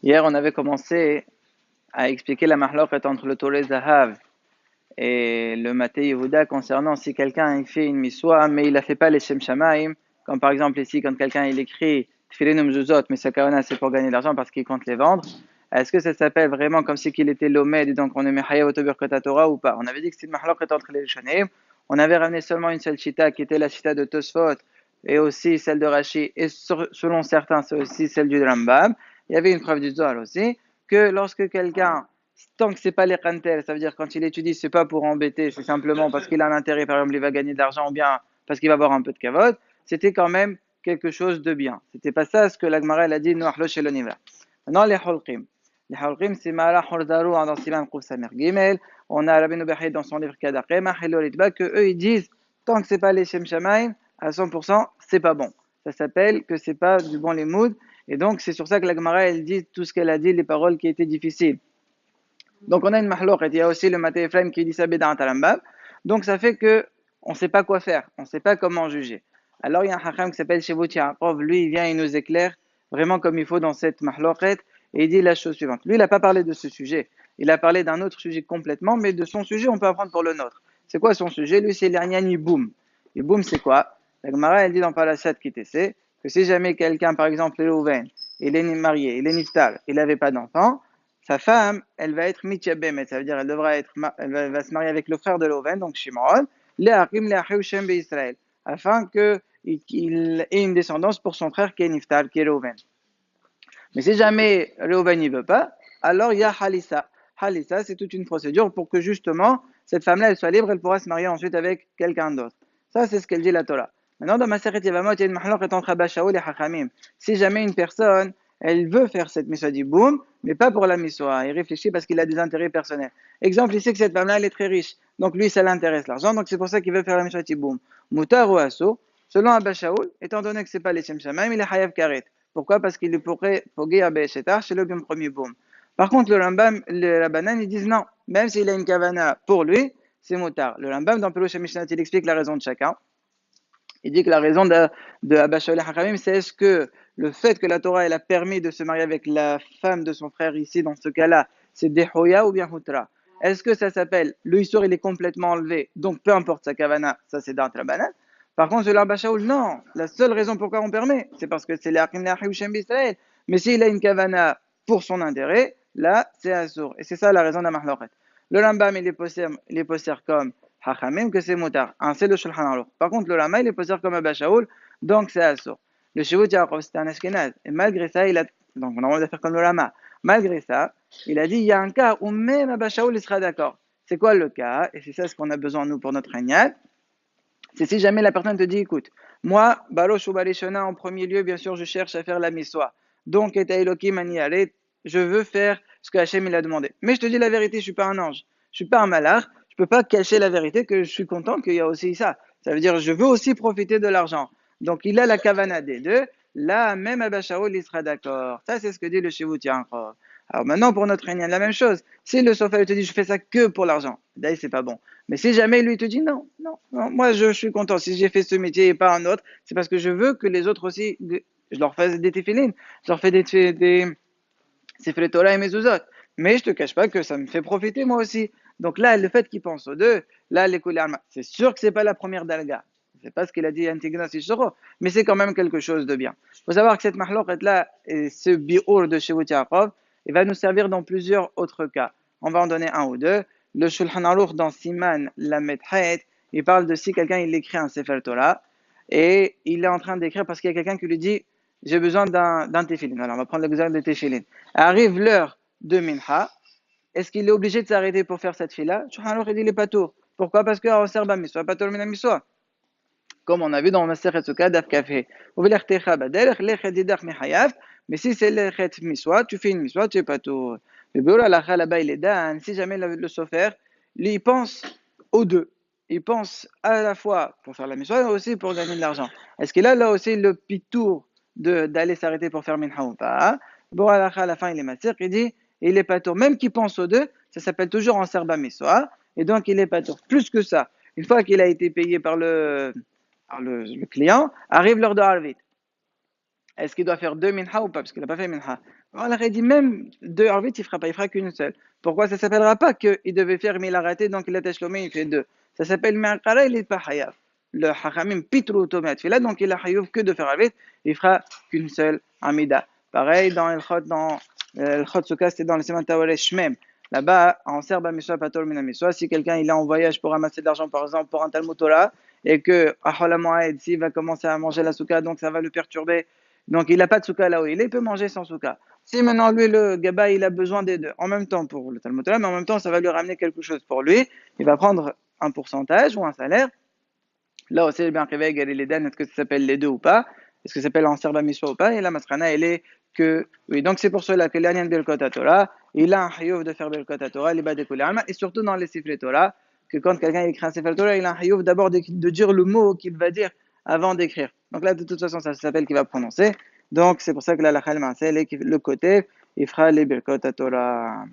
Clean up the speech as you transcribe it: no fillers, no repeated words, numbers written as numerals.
Hier, on avait commencé à expliquer la mahloket entre le Torah Zahav et le Maté Yehuda concernant si quelqu'un il fait une miswa, mais il ne fait pas les Shem Shamaim, comme par exemple ici, quand quelqu'un il écrit Tfilin Mzuzot, mais sa kavana c'est pour gagner de l'argent parce qu'il compte les vendre. Est-ce que ça s'appelle vraiment comme si qu'il était l'Omed et donc on est Mechayev Otobur Kota Torah ou pas? On avait dit que c'est une mahloket entre les Rishonim. On avait ramené seulement une seule chita qui était la chita de Tosfot et aussi celle de Rashi, et selon certains, c'est aussi celle du Rambam. Il y avait une preuve du Zohar aussi, que lorsque quelqu'un, tant que c'est pas les kantel, ça veut dire quand il étudie, c'est pas pour embêter, c'est simplement parce qu'il a un intérêt, par exemple, il va gagner de l'argent ou bien parce qu'il va avoir un peu de kavod, c'était quand même quelque chose de bien. C'était pas ça ce que l'Agmara a dit, Noachlo chez l'oniva. Maintenant, les holqim. Les holqim, c'est Mara Hordaru dans Siman Kouf Samer Gimel. On a Rabbeinu Bechid dans son livre Kadaqema, Hiloritba, que eux ils disent, tant que c'est pas les Shem Shamaim, à 100%, c'est pas bon. Ça s'appelle que c'est pas du bon limoud. Et donc, c'est sur ça que la Gemara, elle dit tout ce qu'elle a dit, les paroles qui étaient difficiles. Donc, on a une mahlok, il y a aussi le Maté Ephraim qui dit ça dans Talambab. Donc, ça fait que on ne sait pas quoi faire, on ne sait pas comment juger. Alors, il y a un hacham qui s'appelle Shevut Yaakov, lui, il vient, il nous éclaire vraiment comme il faut dans cette mahloket, et il dit la chose suivante. Lui, il n'a pas parlé de ce sujet, il a parlé d'un autre sujet complètement, mais de son sujet, on peut apprendre pour le nôtre. C'est quoi son sujet? Lui, c'est l'Arnian Yiboum. Yiboum, c'est quoi? La Gemara, elle dit dans Parashat Kitese, que si jamais quelqu'un, par exemple, est Rouven, il est marié, il est niftar, il n'avait pas d'enfant, sa femme, elle va être mityabemet, ça veut dire elle va se marier avec le frère de Rouven, donc Shimon, Israël, afin qu'il ait une descendance pour son frère qui est niftar, qui est Rouven. Mais si jamais Reuven n'y veut pas, alors il y a Halissa. Halissa, c'est toute une procédure pour que justement cette femme-là elle soit libre, elle pourra se marier ensuite avec quelqu'un d'autre. Ça, c'est ce qu'elle dit la Torah. Maintenant, dans Maseret Yevamot, il y a une mahloket entre Abba Shaul et Hachamim. Si jamais une personne, elle veut faire cette miswa boum, mais pas pour la miswa, il réfléchit parce qu'il a des intérêts personnels. Exemple, il sait que cette femme-là, elle est très riche. Donc lui, ça l'intéresse l'argent, donc c'est pour ça qu'il veut faire la miswa boum. Moutar ou asso, selon Abba Shaul, étant donné que c'est pas les Shem Shamaim, il est Hayav Karet. Pourquoi? Parce qu'il pourrait poguer à Be'eshetar chez le premier boom. Par contre, le Rambam, les Rabbanan, ils disent non. Même s'il a une kavana pour lui, c'est motard. Le Rambam, dans Pelouche Mishnat, il explique la raison de chacun. Il dit que la raison de Abba Shaul et Hakamim, c'est est-ce que le fait que la Torah elle a permis de se marier avec la femme de son frère ici, dans ce cas-là, c'est Dehoya ou bien Hutra? Est-ce que ça s'appelle, le Issour il est complètement enlevé, donc peu importe sa kavana, ça c'est dans Rabbanan. Par contre, sur l'Abba Shaul, non. La seule raison pourquoi on permet, c'est parce que c'est l'Achim Shem B'Israël. Mais s'il a une kavana pour son intérêt, là, c'est Assour. Et c'est ça la raison de la Mahlochet. Le Rambam, il est posé comme Hachamim, que c'est Moutar. C'est le Shulchan Aruch. Par contre, le Rama, il est posé comme Abba Shaul, donc c'est Assour. Le Shevut Yaakov, c'était un Ashkenaz. Et malgré ça, il a, donc on a envie de faire comme le Rama. Malgré ça, il a dit, il y a un cas où même Abba Shaul, il sera d'accord. C'est quoi le cas? Et c'est ça ce qu'on a besoin, nous, pour notre régnat. C'est si jamais la personne te dit, écoute, moi, Barosh ou Barishona, en premier lieu, bien sûr, je cherche à faire la miswa. Donc, et Elohim Aniaret, je veux faire ce que Hachem il a demandé. Mais je te dis la vérité, je suis pas un ange. Je suis pas un malach. Je peux pas cacher la vérité que je suis content qu'il y a aussi ça. Ça veut dire, je veux aussi profiter de l'argent. Donc, il a la kavana des deux. Là, même Abba Shaul, il sera d'accord. Ça, c'est ce que dit le Shivut Yaakov. Alors maintenant, pour notre réunion, la même chose. Si le Sofa te dit, je fais ça que pour l'argent, d'ailleurs, c'est pas bon. Mais si jamais lui te dit, non, non, non, moi je suis content. Si j'ai fait ce métier et pas un autre, c'est parce que je veux que les autres aussi, je leur fasse des téfilines, je leur fais des Sifrei Torah et mezuzot. Mais je te cache pas que ça me fait profiter moi aussi. Donc là, le fait qu'il pense aux deux, là, les Arma, c'est sûr que c'est pas la première dalga. C'est pas ce qu'il a dit Antignas Ishoro, mais c'est quand même quelque chose de bien. Il faut savoir que cette mahloket là, et ce bi'ur de Shevut Yaakov, il va nous servir dans plusieurs autres cas. On va en donner un ou deux. Le Shulchan Aruch dans Siman Lamed Het, il parle de si quelqu'un il écrit un Sefer Torah et il est en train d'écrire parce qu'il y a quelqu'un qui lui dit j'ai besoin d'un téfilin. Alors on va prendre l'exemple de téfilin. Arrive l'heure de Minha. Est-ce qu'il est obligé de s'arrêter pour faire cette fila? Shulchan Aruch il dit il est pas tour. Pourquoi? Parce que sert bamiswa, pas mina miswa. Comme on a vu dans Masechet Sukkah Daf Kafé. Mais si c'est lechet miswa, tu fais une miswa, tu es pas tour. Le bureau à là-bas il est dan. Si jamais le sofer, lui il pense aux deux. Il pense à la fois pour faire la miswa et aussi pour gagner de l'argent. Est-ce qu'il a là aussi le pitour d'aller s'arrêter pour faire minha ou pas? Bon, à la fin, il est matir, il dit, il est pas tour. Même qu'il pense aux deux, ça s'appelle toujours en serba miswa, et donc il est pas tour. Plus que ça, une fois qu'il a été payé par le client, arrive l'heure de Harvit. Est-ce qu'il doit faire deux minha ou pas? Parce qu'il n'a pas fait minha. On aurait dit même deux arbitres, il fera pas, il fera qu'une seule. Pourquoi ça s'appellera pas qu'il devait faire, mais il a raté, donc il a tachlomé, il fait deux. Ça s'appelle Me'akara, il est pas hayaf. Le hachamim pitru automat. Là, donc il a hayouf que de faire arbitre, il fera qu'une seule amida. Pareil, dans le Chot Souka, c'était dans le Seman Tawaresh même. Là-bas, en Serba Miswa Pator Minamiswa, si quelqu'un il est en voyage pour ramasser de l'argent, par exemple, pour un Talmud Torah, et que Ahola Moed, s'il va commencer à manger la souka, donc ça va le perturber. Donc il n'a pas de souka là où il peut manger sans souka. Si maintenant lui, le Gaba, il a besoin des deux, en même temps pour le Talmud Torah, mais en même temps ça va lui ramener quelque chose pour lui, il va prendre un pourcentage ou un salaire. Là aussi, bien réveil, les Dan, est-ce que ça s'appelle les deux ou pas? Est-ce que ça s'appelle en serba miswa ou pas? Et la masrana, elle est que, oui, donc c'est pour cela que l'anian belkot Torah, il a un hayouf de faire belkot Torah, les badekul alma, et surtout dans les sifrei Torah, que quand quelqu'un écrit un sifrei Torah, il a un hayouf d'abord de dire le mot qu'il va dire avant d'écrire. Donc là, de toute façon, ça s'appelle qu'il va prononcer. Donc c'est pour ça que la lachal c'est le côté, il fera les belkot Torah.